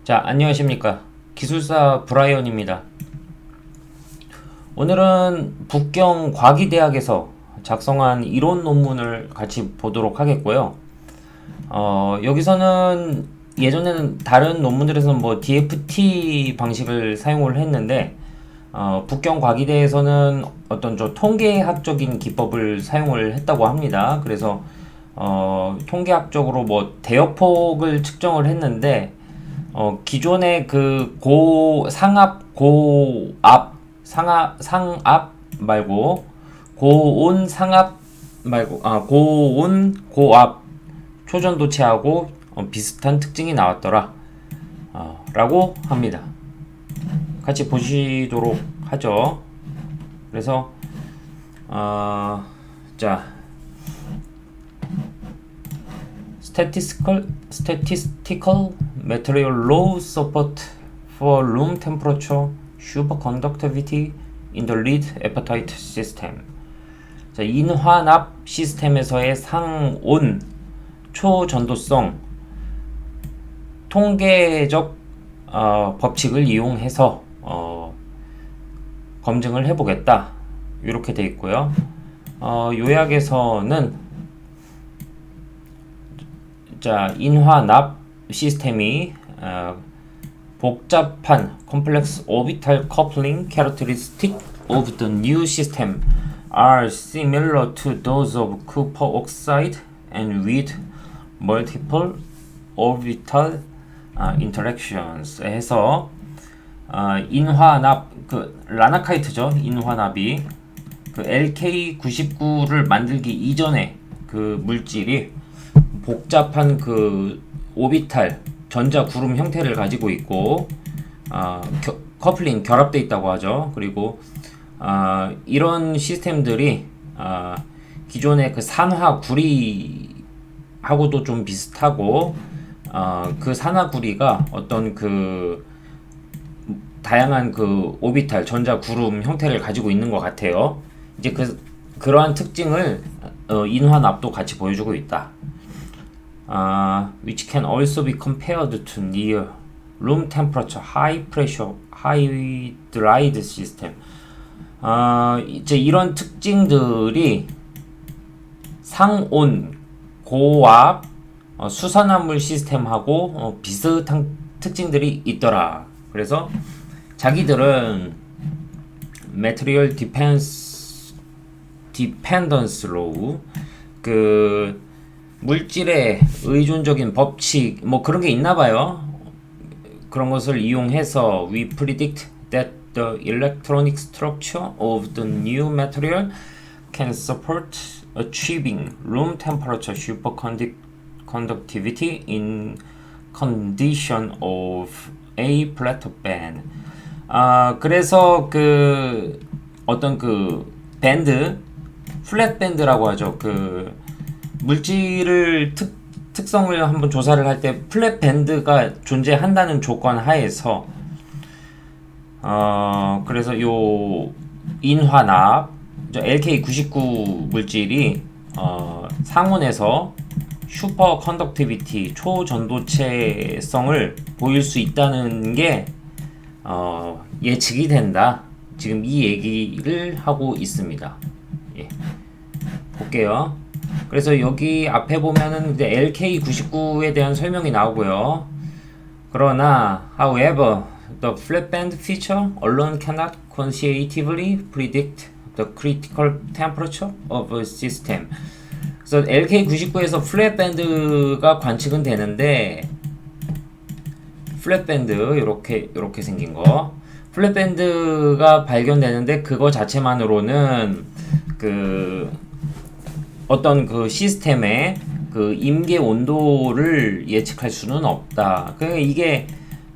자, 안녕하십니까. 기술사 브라이언입니다. 오늘은 북경과기대학에서 작성한 이론 논문을 같이 보도록 하겠고요. 여기서는 예전에는 다른 논문들에서는 뭐 DFT 방식을 사용을 했는데, 북경과기대에서는 어떤 통계학적인 기법을 사용을 했다고 합니다. 그래서, 통계학적으로 뭐 대역폭을 측정을 했는데, 기존의 그 상압 말고, 고온 상압 말고, 고온, 고압 초전도체하고 비슷한 특징이 나왔더라. 라고 합니다. 같이 보시도록 하죠. 그래서, 자, statistical material law support for room temperature superconductivity in the lead apatite system. 자, 인화납 시스템에서의 상온 초전도성 통계적 법칙을 이용해서 검증을 해보겠다. 이렇게 돼 있고요. 요약에서는 자, 인화납 시스템이 복잡한 complex orbital coupling characteristic of the new system are similar to those of copper oxide and with multiple orbital interactions 해서 인화납 그 라나카이트죠. 인화납이 그 LK99를 만들기 이전에 그 물질이 복잡한 그 오비탈 전자 구름 형태를 가지고 있고 커플링 결합되어 있다고 하죠. 그리고 이런 시스템들이 기존의 그 산화구리하고도 좀 비슷하고 그 산화구리가 어떤 그 다양한 그 오비탈 전자 구름 형태를 가지고 있는 것 같아요. 이제 그러한 특징을 인화납도 같이 보여주고 있다. Which can also be compared to near room temperature high pressure hydride system. 이제 이런 특징들이 상온 고압 수산화물 시스템하고 비슷한 특징들이 있더라. 그래서 자기들은 material dependence law 그 물질의 의존적인 법칙 뭐 그런 게 있나 봐요. 그런 것을 이용해서 we predict that the electronic structure of the new material can support achieving room temperature superconductivity in condition of a flat band. 그래서 그 어떤 그 밴드 플랫 밴드라고 하죠. 그 물질을 특성을 한번 조사를 할 때 플랫 밴드가 존재한다는 조건 하에서 그래서 요 인화납 LK99 물질이 상온에서 슈퍼 컨덕티비티 초전도체성을 보일 수 있다는 게 예측이 된다. 지금 이 얘기를 하고 있습니다. 예. 볼게요. 그래서 여기 앞에 보면은 이제 LK99에 대한 설명이 나오고요. 그러나, however, the flat band feature alone cannot quantitatively predict the critical temperature of a system. 그래서 LK99에서 플랫 밴드가 관측은 되는데, 플랫 밴드 이렇게 생긴 거, 플랫 밴드가 발견되는데 그거 자체만으로는 그 어떤 그 시스템의 그 임계 온도를 예측할 수는 없다. 이게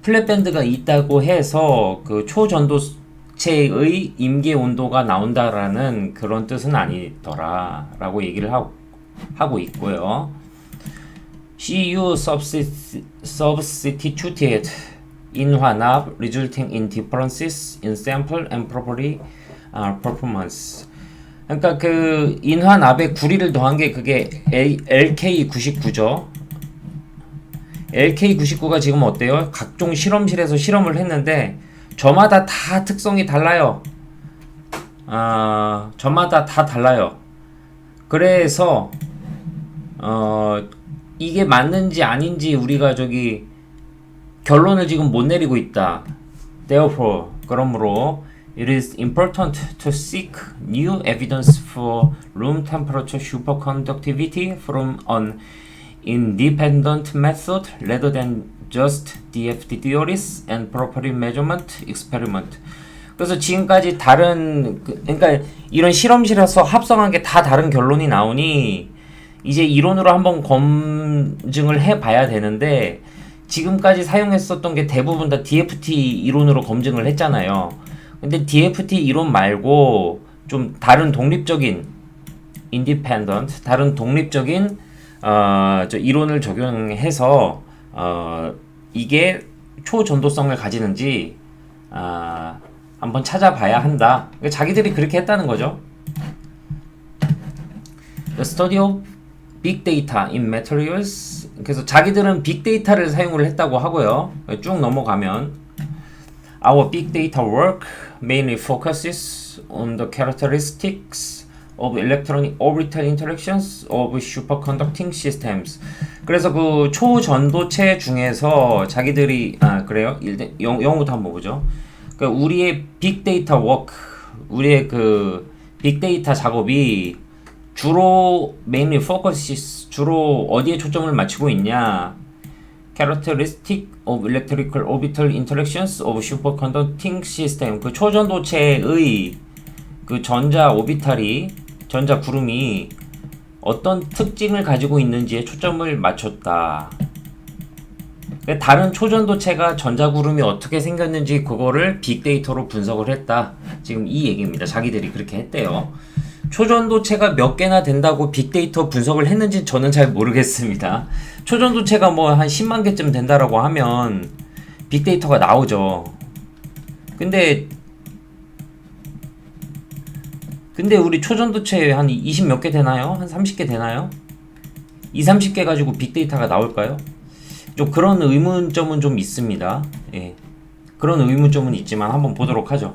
플랫 밴드가 있다고 해서 그 초전도체의 임계 온도가 나온다라는 그런 뜻은 아니더라라고 얘기를 하고 있고요. CU substituted 인화납 resulting in differences in sample and property performance. 그러니까 그 인화납에 구리를 더한 게 그게 LK99죠. LK99가 지금 어때요? 각종 실험실에서 실험을 했는데 저마다 다 특성이 달라요. 저마다 다 달라요. 그래서 이게 맞는지 아닌지 우리가 저기 결론을 지금 못 내리고 있다. Therefore, 그러므로 it is important to seek new evidence for room temperature superconductivity from an independent method rather than just DFT theories and property measurement experiment. 그래서 지금까지 그러니까 이런 실험실에서 합성한 게 다 다른 결론이 나오니 이제 이론으로 한번 검증을 해봐야 되는데 지금까지 사용했었던 게 대부분 다 DFT 이론으로 검증을 했잖아요. 근데 DFT 이론 말고 좀 다른 독립적인 다른 독립적인 저 이론을 적용해서 이게 초전도성을 가지는지 한번 찾아봐야 한다. 자기들이 그렇게 했다는 거죠. The study of big data in materials. 그래서 자기들은 빅데이터를 사용을 했다고 하고요. 쭉 넘어가면 Our big data work mainly focuses on the characteristics of electronic orbital interactions of superconducting systems. 그래서 그 초전도체 중에서 자기들이 그래요? 영어부터 한번 보죠. 그러니까 우리의 빅데이터 워크, 우리의 그 빅데이터 작업이 주로 mainly focuses, 주로 어디에 초점을 맞추고 있냐? Characteristic of electrical orbital interactions of superconducting system. 그 초전도체의 그 전자 오비탈이, 전자 구름이 어떤 특징을 가지고 있는지에 초점을 맞췄다. 다른 초전도체가 전자구름이 어떻게 생겼는지 그거를 빅데이터로 분석을 했다. 지금 이 얘기입니다. 자기들이 그렇게 했대요. 초전도체가 몇 개나 된다고 빅데이터 분석을 했는지 저는 잘 모르겠습니다. 초전도체가 뭐 한 10만 개쯤 된다라고 하면 빅데이터가 나오죠. 근데 우리 초전도체 한 20 몇 개 되나요? 한 30개 되나요? 2, 30개 가지고 빅데이터가 나올까요? 좀 그런 의문점은 좀 있습니다. 예. 그런 의문점은 있지만 한번 보도록 하죠.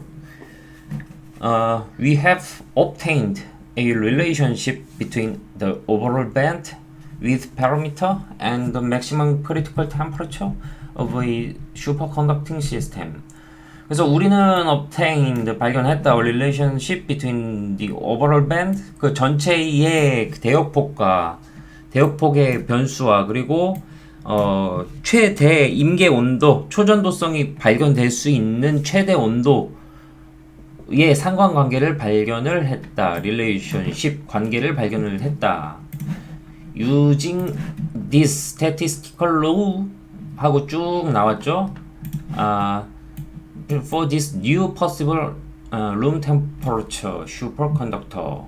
We have obtained a relationship between the overall band width parameter and the maximum critical temperature of a superconducting system. 그래서 우리는 obtained, 발견했다, a relationship between the overall band, 그 전체의 대역폭의 변수와 그리고 최대 임계 온도, 초전도성이 발견될 수 있는 최대 온도의 상관관계를 발견을 했다. relationship, 관계를 발견을 했다. using this statistical law 하고 쭉 나왔죠. For this new possible room temperature superconductor.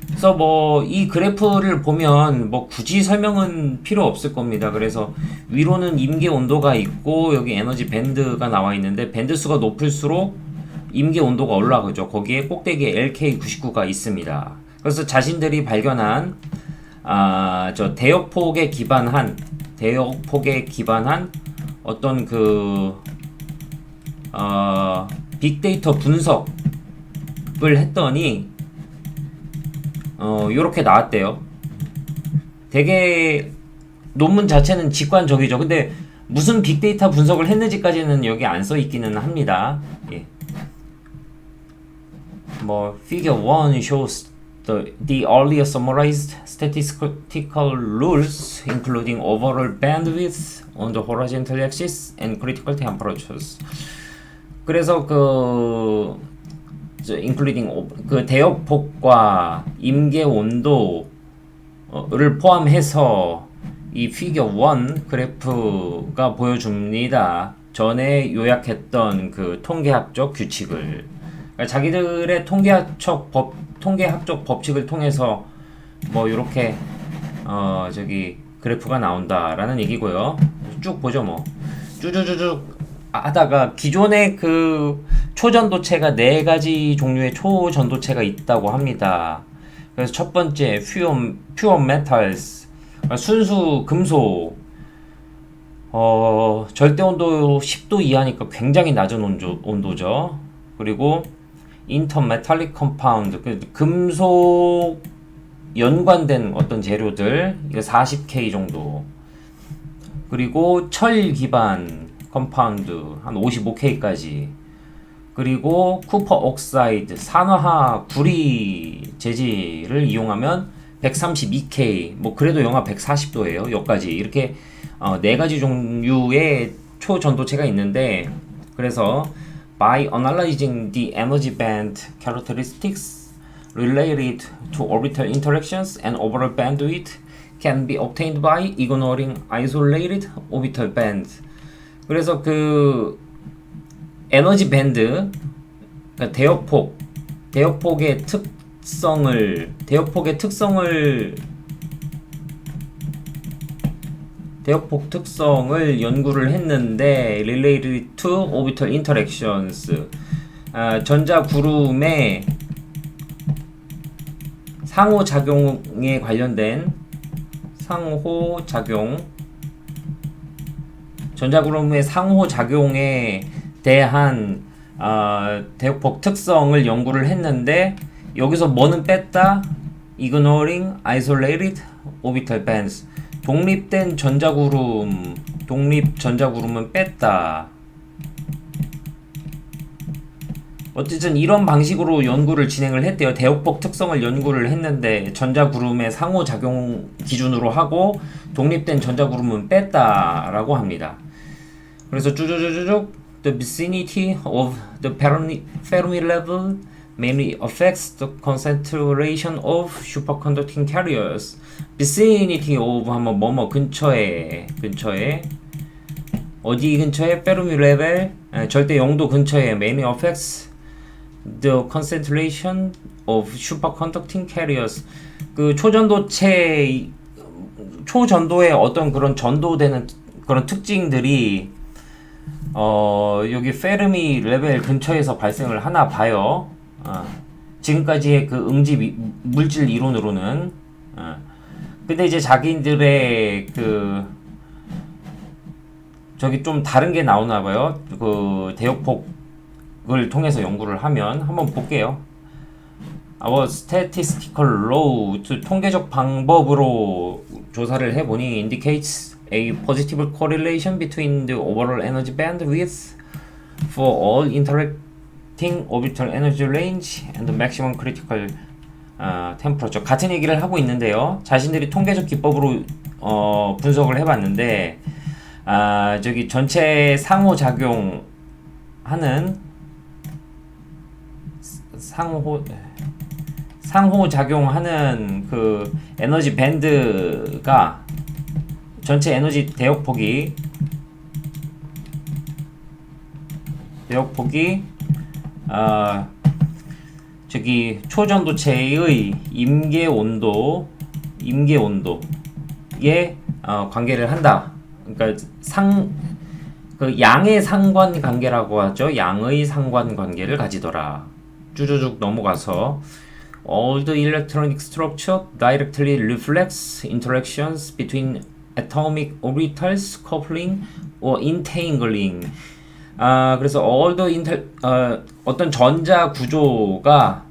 그래서 뭐 이 그래프를 보면 뭐 굳이 설명은 필요 없을 겁니다. 그래서 위로는 임계 온도가 있고 여기 에너지 밴드가 나와 있는데 밴드 수가 높을수록 임계 온도가 올라가죠. 거기에 꼭대기에 LK99가 있습니다. 그래서 자신들이 발견한 저 대역폭에 기반한 어떤 그 빅데이터 분석을 했더니 요렇게 나왔대요. 되게 논문 자체는 직관적이죠. 근데 무슨 빅데이터 분석을 했는지까지는 여기 안 써 있기는 합니다. 예. 뭐 Figure 1 shows the earlier summarized statistical rules including overall bandwidth on the horizontal axis and critical temperatures. 그래서 including 그 대역폭과 임계 온도를 포함해서 이 피겨 1 그래프가 보여줍니다. 전에 요약했던 그 통계학적 규칙을, 그러니까 자기들의 통계학적 법칙을 통해서 뭐 이렇게 저기 그래프가 나온다라는 얘기고요. 쭉 보죠. 뭐 쭈쭈쭈쭉 하다가 기존의 그 초전도체가 4가지 종류의 초전도체가 있다고 합니다. 그래서 첫 번째 pure metals, 순수 금속, 절대 온도 10도 이하니까 굉장히 낮은 온도죠. 그리고 인터메탈릭 컴파운드, 금속 연관된 어떤 재료들, 이거 40K 정도. 그리고 철 기반 컴파운드 한 55K까지. 그리고 쿠퍼 옥사이드, 산화화 구리 재질을 이용하면 132K, 뭐 그래도 영하 140도예요. 여기까지 이렇게 네 가지 종류의 초전도체가 있는데, 그래서 by analyzing the energy band characteristics related to orbital interactions and overall bandwidth can be obtained by ignoring isolated orbital bands. 그래서 그 에너지 밴드, 그러니까 대역폭의 대역폭 특성을 연구를 했는데 related to orbital interactions, 전자 구름의 상호작용에 관련된 전자구름의 상호작용에 대한 대역폭 특성을 연구를 했는데, 여기서 뭐는 뺐다? ignoring isolated orbital bands, 독립 전자구름은 뺐다. 어쨌든 이런 방식으로 연구를 진행을 했대요. 대역폭 특성을 연구를 했는데 전자구름의 상호작용 기준으로 하고 독립된 전자구름은 뺐다라고 합니다. 그래서 쭉쭉쭉쭉 the vicinity of the Fermi level mainly affects the concentration of superconducting carriers. vicinity of 하면 뭐뭐 근처에 어디 근처에? 페르미 레벨 절대 영도 근처에 mainly affects the concentration of superconducting carriers. 그 초전도의 어떤 그런 전도되는 그런 특징들이 여기 페르미 레벨 근처에서 발생을 하나 봐요. 지금까지의 그 응지 물질 이론으로는. 근데 이제 자기들의 저기 좀 다른 게 나오나 봐요. 그 대역폭을 통해서 연구를 하면 한번 볼게요. Our statistical law, 통계적 방법으로 조사를 해보니 indicates a positive correlation between the overall energy bandwidth for all interacting orbital energy range and the maximum critical temperature. 같은 얘기를 하고 있는데요. 자신들이 통계적 기법으로 분석을 해봤는데, 저기 전체 상호작용하는 그 에너지 밴드가 전체 에너지 대역폭이 저기 초전도체의 임계 온도에 관계를 한다. 그러니까 그 양의 상관 관계라고 하죠. 양의 상관 관계를 가지더라. 쭉쭉쭉 넘어가서 all the electronic structure directly reflects interactions between atomic orbitals coupling or entangling. 그래서 all the 어떤 전자 구조가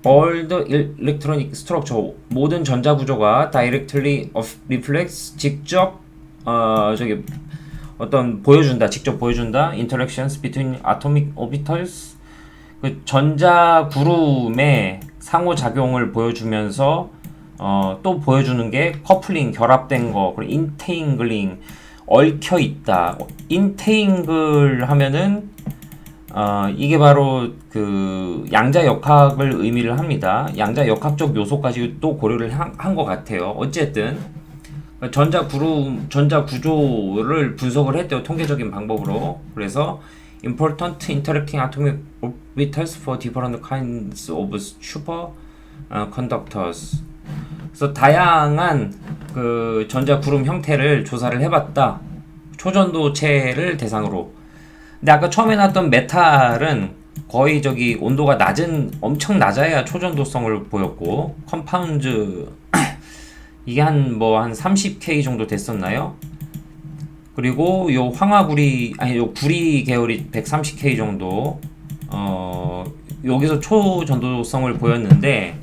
all the electronic structure, 모든 전자 구조가 directly reflects, 직접 저기 직접 보여준다. interactions between atomic orbitals, 그 전자 구름의 상호작용을 보여주면서 또 보여주는 게 커플링, 결합된 거, 그리고 인테잉글링, 얽혀 있다. 인테잉글 하면은 이게 바로 그 양자역학을 의미를 합니다. 양자역학적 요소까지 또 고려를 한 것 같아요. 어쨌든 전자 구조를 분석을 했대요. 통계적인 방법으로. 그래서 important interacting atomic orbitals for different kinds of superconductors. 그래서 다양한 그 전자 구름 형태를 조사를 해봤다. 초전도체를 대상으로. 근데 아까 처음에 나왔던 메탈은 거의 저기 온도가 엄청 낮아야 초전도성을 보였고, 컴파운드 이게 한 30K 정도 됐었나요? 그리고 요 황화구리 아니 요 구리 계열이 130K 정도 여기서 초전도성을 보였는데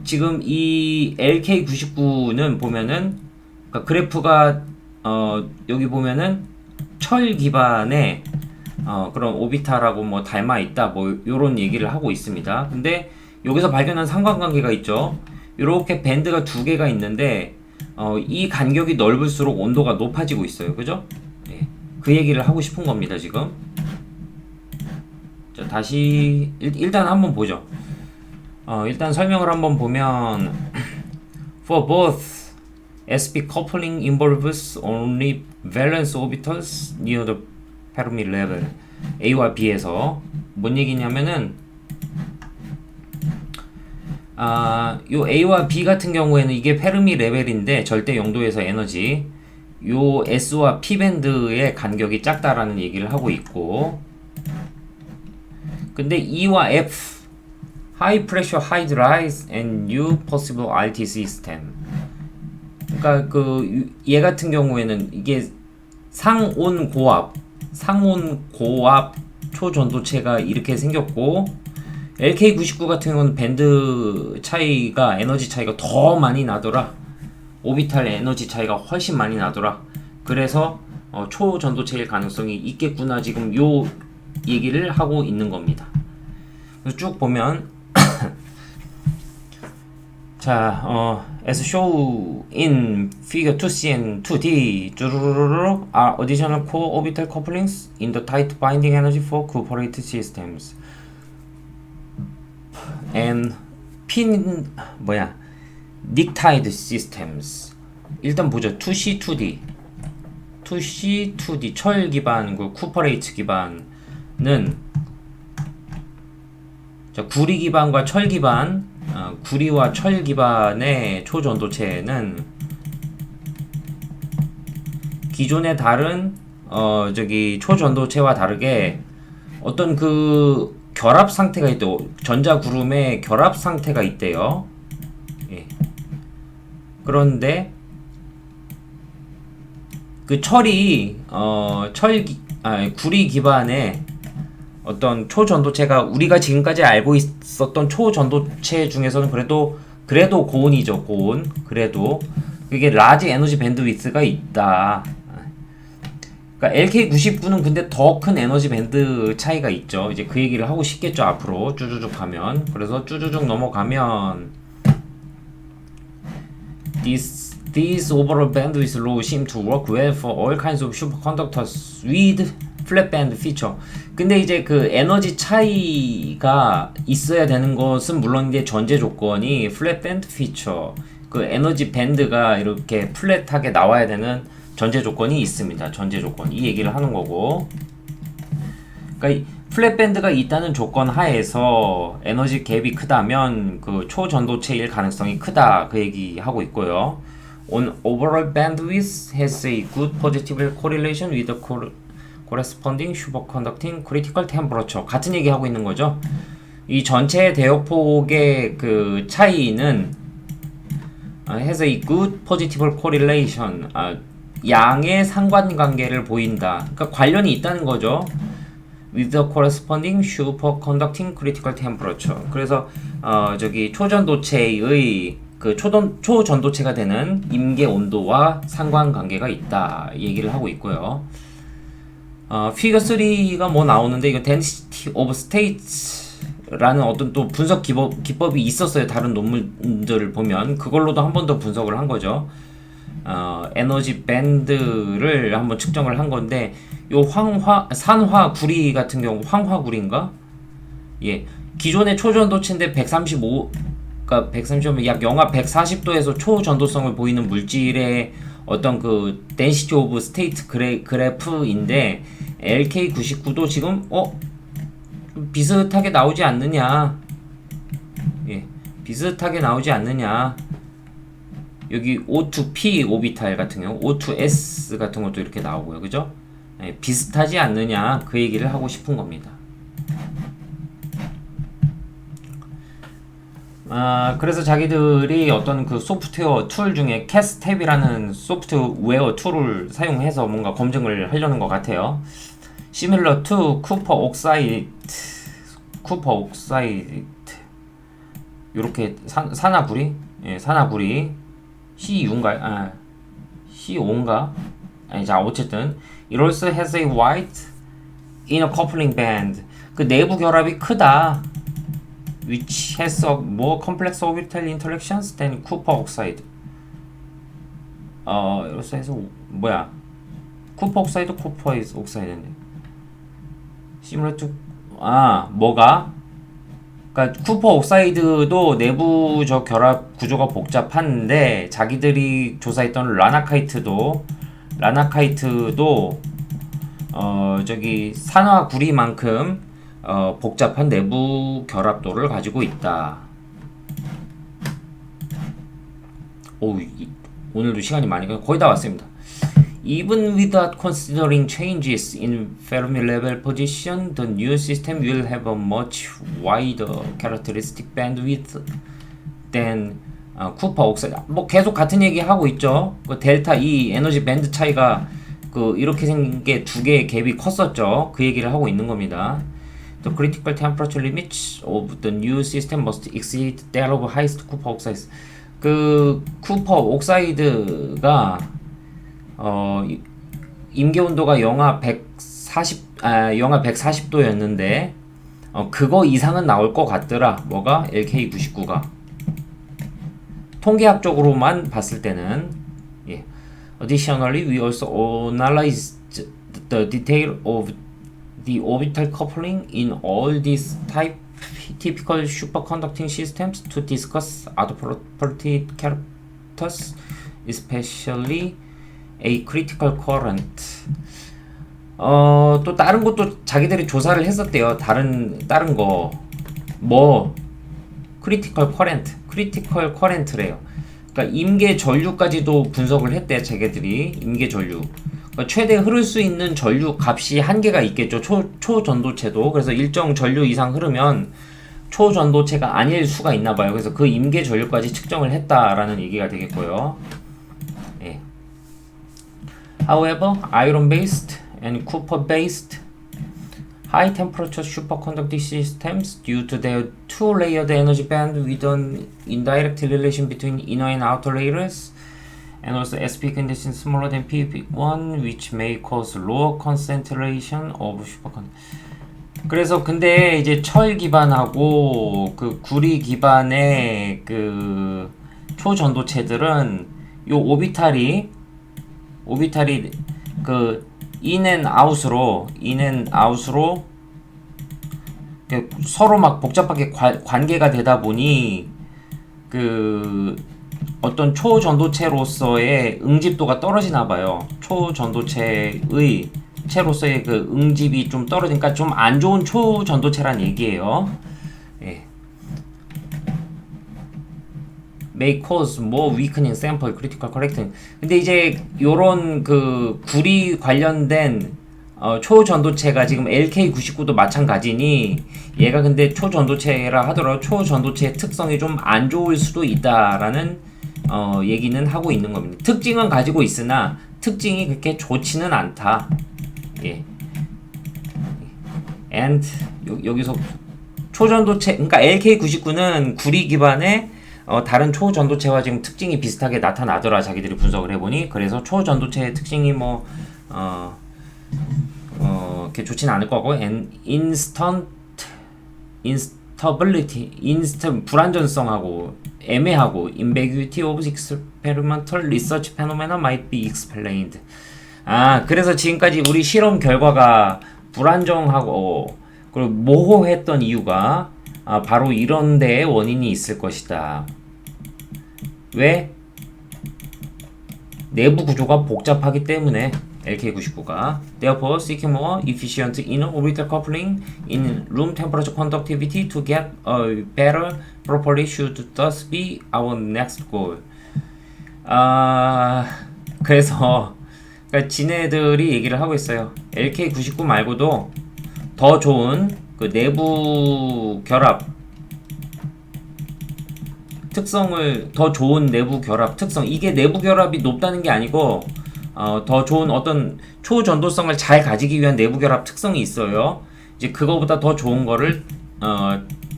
지금 이 LK99는 보면은 그러니까 그래프가 여기 보면은 철 기반의 그런 오비탈하고 뭐 닮아 있다 뭐 요런 얘기를 하고 있습니다. 근데 여기서 발견한 상관관계가 있죠. 이렇게 밴드가 두 개가 있는데 이 간격이 넓을수록 온도가 높아지고 있어요. 그죠? 예. 그 얘기를 하고 싶은 겁니다, 지금. 자, 다시 일단 한번 보죠. 일단 설명을 한번 보면 For both sp coupling involves only valence orbitals near the Fermi level A와 B에서 뭔 얘기냐면은 요 A와 B 같은 경우에는 이게 페르미 레벨인데 절대 영도에서 에너지 요 S와 P 밴드의 간격이 작다라는 얘기를 하고 있고 근데 E와 F High Pressure High Rise and New Possible RT System 그러니까 얘 같은 경우에는 이게 상온 고압 초전도체가 이렇게 생겼고 LK99 같은 경우는 밴드 차이가 에너지 차이가 더 많이 나더라. 오비탈 에너지 차이가 훨씬 많이 나더라. 그래서 초전도체일 가능성이 있겠구나 지금 요 얘기를 하고 있는 겁니다. 그래서 쭉 보면 자, as shown in figure 2C and 2D are additional co-orbital couplings in the tight binding energy for cooperative systems. and nictide systems. 일단 보죠. 2C, 2D. 2C, 2D 철 기반, 쿠퍼레이트 기반은 자, 구리 기반과 철 기반, 구리와 철 기반의 초전도체는 기존의 다른 초전도체와 다르게 어떤 결합 상태가 있대요. 전자 구름의 결합 상태가 있대요. 예. 그런데 철이 구리 기반의 어떤 초전도체가 우리가 지금까지 알고 있었던 초전도체 중에서는 그래도 고온이죠. 고온. 그래도 그게 라지 에너지 밴드위스가 있다. 그러니까 LK99는 근데 더 큰 에너지 밴드 차이가 있죠. 이제 그 얘기를 하고 싶겠죠. 앞으로 쭈쭈쭉 가면. 그래서 쭈쭈쭉 넘어가면 This overall bandwidth law seem to work well for all kinds of superconductors with flat band feature. 근데 이제 에너지 차이가 있어야 되는 것은 물론 이제 전제 조건이 flat band feature. 에너지 밴드가 이렇게 플랫하게 나와야 되는 전제 조건이 있습니다. 전제 조건. 이 얘기를 하는 거고. 그러니까 플랫 밴드가 있다는 조건 하에서 에너지 갭이 크다면 초전도체일 가능성이 크다. 그 얘기 하고 있고요. On overall bandwidth has a good positive correlation with the corresponding superconducting critical temperature. 같은 얘기 하고 있는 거죠. 이 전체 대역폭의 차이는 has a good positive correlation. 양의 상관관계를 보인다. 그러니까 관련이 있다는 거죠. With the corresponding superconducting critical temperature. 그래서 초전도체의 초전도체가 되는 임계 온도와 상관관계가 있다. 얘기를 하고 있고요. 피겨 3가 뭐 나오는데 이거 density of states라는 어떤 또 분석 기법이 있었어요. 다른 논문들을 보면 그걸로도 한 번 더 분석을 한 거죠. 에너지 밴드를 한번 측정을 한 건데 요 산화구리 같은 경우 황화구리인가? 예. 기존의 초전도체인데 135 그러니까 135면 약 영하 140도에서 초전도성을 보이는 물질의 어떤 density of state 그래프인데 LK99도 지금 좀 비슷하게 나오지 않느냐? 예. 비슷하게 나오지 않느냐? 여기 O2P 오비탈 같은 경우, O2S 같은 것도 이렇게 나오고요. 그죠? 네, 비슷하지 않느냐 그 얘기를 하고 싶은 겁니다. 그래서 자기들이 어떤 그 소프트웨어 툴 중에 캐스탭이라는 소프트웨어 툴을 사용해서 뭔가 검증을 하려는 것 같아요. Similar to 쿠퍼 옥사이트 요렇게 산화구리? 예, 산화구리 C5인가? C5인가? 아니, 자, 어쨌든 It also has a wide inner coupling band. 그 내부 결합이 크다. Which has a more complex orbital interactions than Cooper oxide. 이렇게 해서 뭐야? Cooper oxide, Cooper oxide인데. Similar to 뭐가? 그러니까 쿠퍼 옥사이드도 내부적 결합 구조가 복잡한데 자기들이 조사했던 라나카이트도 저기 산화구리만큼 복잡한 내부 결합도를 가지고 있다. 오늘도 시간이 많이 거의 다 왔습니다. Even without considering changes in Fermi level position, the new system will have a much wider characteristic bandwidth than 쿠퍼 옥사이드. 뭐 계속 같은 얘기 하고 있죠. 그 델타 E 에너지 밴드 차이가 그 이렇게 생긴 게 두 개의 갭이 컸었죠. 그 얘기를 하고 있는 겁니다. The critical temperature limits of the new system must exceed that of highest Cooper oxides. 그 쿠퍼 옥사이드가 임계 온도가 영하 140도였는데 그거 이상은 나올 것 같더라. 뭐가? LK99가 통계학적으로만 봤을 때는. 예. Additionally, we also analyzed the detail of the orbital coupling in all these typical superconducting systems to discuss other property characters, especially a critical current. 또 다른 것도 자기들이 조사를 했었대요. 다른 거 뭐 critical current래요. 그러니까 임계 전류까지도 분석을 했대. 자기들이 임계 전류. 그러니까 최대 흐를 수 있는 전류 값이 한계가 있겠죠. 초전도체도. 그래서 일정 전류 이상 흐르면 초전도체가 아닐 수가 있나 봐요. 그래서 그 임계 전류까지 측정을 했다라는 얘기가 되겠고요. 예. However, iron-based and copper-based high-temperature superconducting systems, due to their two-layered energy band with an indirect relation between inner and outer layers, and also SP conditions smaller than P1, which may cause lower concentration of superconducting. 그래서 근데 이제 철 기반하고 그 구리 기반의 그 초전도체들은 요 오비탈이 그 인앤아웃으로 서로 막 복잡하게 관계가 되다 보니 그 어떤 초전도체로서의 응집도가 떨어지나 봐요. 초전도체의 체로서의 그 응집이 좀 떨어지니까 좀 안 좋은 초전도체란 얘기예요. 예. May cause more weakening sample critical correcting. 근데 이제 요런 그 구리 관련된 초전도체가 지금 LK99도 마찬가지니 얘가 근데 초전도체라 하더라도 초전도체의 특성이 좀 안 좋을 수도 있다라는 얘기는 하고 있는 겁니다. 특징은 가지고 있으나 특징이 그렇게 좋지는 않다. 예. and 여기서 초전도체, 그러니까 LK99는 구리 기반의 다른 초전도체와 지금 특징이 비슷하게 나타나더라. 자기들이 분석을 해보니. 그래서 초전도체의 특징이 뭐 이렇게 좋지는 않을 거고, and 불안전성하고 애매하고 ambiguity of experimental research phenomena might be explained. 그래서 지금까지 우리 실험 결과가 불안정하고 그리고 모호했던 이유가 바로 이런 데에 원인이 있을 것이다. 왜? 내부 구조가 복잡하기 때문에. LK99가 therefore seeking more efficient inner orbital coupling in room temperature conductivity to get a better property should thus be our next goal. 그래서 그러니까 지네들이 얘기를 하고 있어요. LK99 말고도 더 좋은 그 내부 결합 특성을 더 좋은 내부 결합 특성, 이게 내부 결합이 높다는 게 아니고 더 좋은 어떤 초전도성을 잘 가지기 위한 내부 결합 특성이 있어요. 이제 그거보다 더 좋은 거를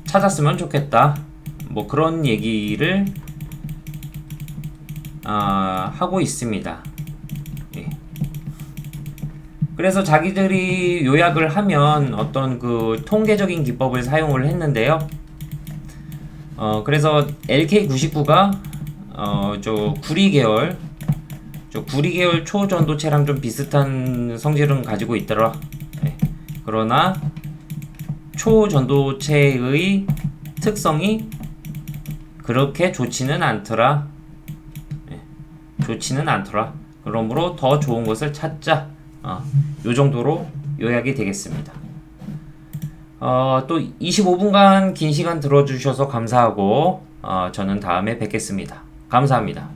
찾았으면 좋겠다. 뭐 그런 얘기를 하고 있습니다. 예. 그래서 자기들이 요약을 하면 어떤 그 통계적인 기법을 사용을 했는데요. 그래서 LK99가 저 구리 계열 초전도체랑 좀 비슷한 성질은 가지고 있더라. 네. 그러나 초전도체의 특성이 그렇게 좋지는 않더라. 네. 좋지는 않더라. 그러므로 더 좋은 것을 찾자. 요 정도로 요약이 되겠습니다. 또 25분간 긴 시간 들어주셔서 감사하고 저는 다음에 뵙겠습니다. 감사합니다.